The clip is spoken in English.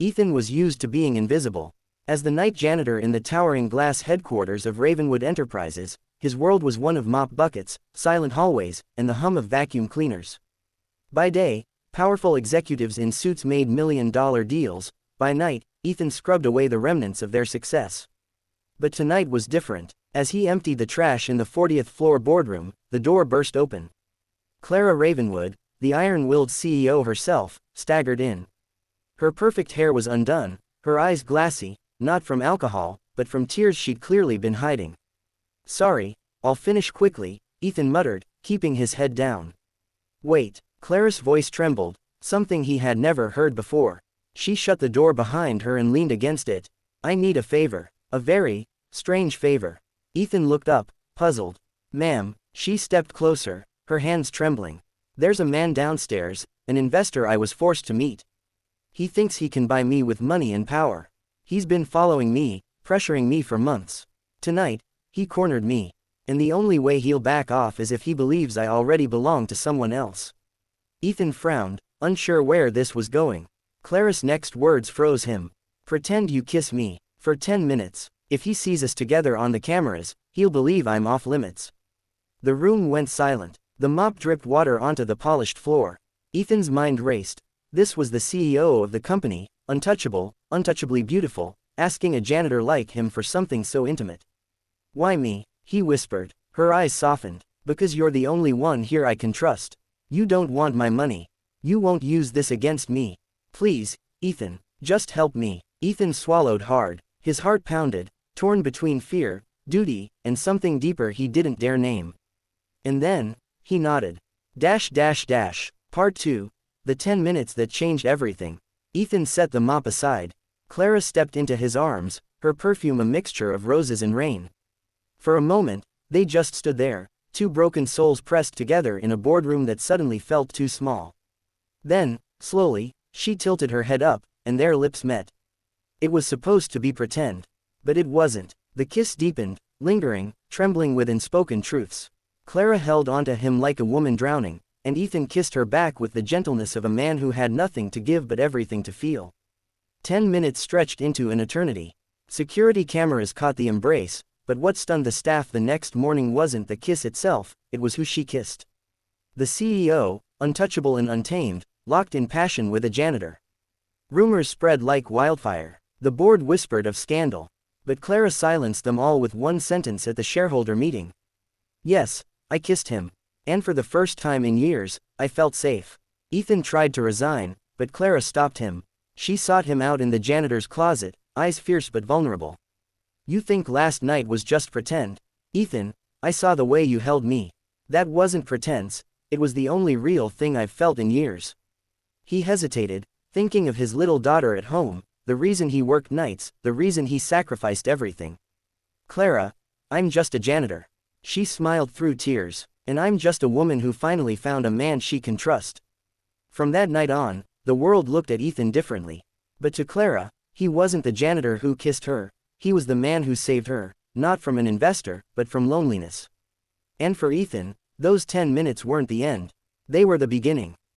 Ethan was used to being invisible. As the night janitor in the towering glass headquarters of Ravenwood Enterprises, his world was one of mop buckets, silent hallways, and the hum of vacuum cleaners. By day, powerful executives in suits made million-dollar deals. By night, Ethan scrubbed away the remnants of their success. But tonight was different. As he emptied the trash in the 40th floor boardroom, the door burst open. Clara Ravenwood, the iron-willed CEO herself, staggered in. Her perfect hair was undone, her eyes glassy, not from alcohol, but from tears she'd clearly been hiding. "Sorry, I'll finish quickly," Ethan muttered, keeping his head down. "Wait." Clara's voice trembled, something he had never heard before. She shut the door behind her and leaned against it. "I need a favor. A very strange favor." Ethan looked up, puzzled. "Ma'am." She stepped closer, her hands trembling. "There's a man downstairs, an investor I was forced to meet. He thinks he can buy me with money and power. He's been following me, pressuring me for months. Tonight, he cornered me. And the only way he'll back off is if he believes I already belong to someone else." Ethan frowned, unsure where this was going. Clara's next words froze him. "Pretend you kiss me. For 10 minutes. If he sees us together on the cameras, he'll believe I'm off limits." The room went silent. The mop dripped water onto the polished floor. Ethan's mind raced. This was the CEO of the company, untouchable, untouchably beautiful, asking a janitor like him for something so intimate. "Why me?" he whispered. Her eyes softened. "Because you're the only one here I can trust. You don't want my money. You won't use this against me. Please, Ethan, just help me." Ethan swallowed hard. His heart pounded, torn between fear, duty, and something deeper he didn't dare name. And then, he nodded. Part 2. The 10 minutes that changed everything. Ethan set the mop aside. Clara stepped into his arms, her perfume a mixture of roses and rain. For a moment, they just stood there, two broken souls pressed together in a boardroom that suddenly felt too small. Then, slowly, she tilted her head up, and their lips met. It was supposed to be pretend. But it wasn't. The kiss deepened, lingering, trembling with unspoken truths. Clara held onto him like a woman drowning, and Ethan kissed her back with the gentleness of a man who had nothing to give but everything to feel. 10 minutes stretched into an eternity. Security cameras caught the embrace, but what stunned the staff the next morning wasn't the kiss itself, it was who she kissed. The CEO, untouchable and untamed, locked in passion with a janitor. Rumors spread like wildfire. The board whispered of scandal. But Clara silenced them all with one sentence at the shareholder meeting. "Yes, I kissed him. And for the first time in years, I felt safe." Ethan tried to resign, but Clara stopped him. She sought him out in the janitor's closet, eyes fierce but vulnerable. "You think last night was just pretend? Ethan, I saw the way you held me. That wasn't pretense, it was the only real thing I've felt in years." He hesitated, thinking of his little daughter at home, the reason he worked nights, the reason he sacrificed everything. "Clara, I'm just a janitor." She smiled through tears. "And I'm just a woman who finally found a man she can trust." From that night on, the world looked at Ethan differently. But to Clara, he wasn't the janitor who kissed her, he was the man who saved her, not from an investor, but from loneliness. And for Ethan, those 10 minutes weren't the end. They were the beginning.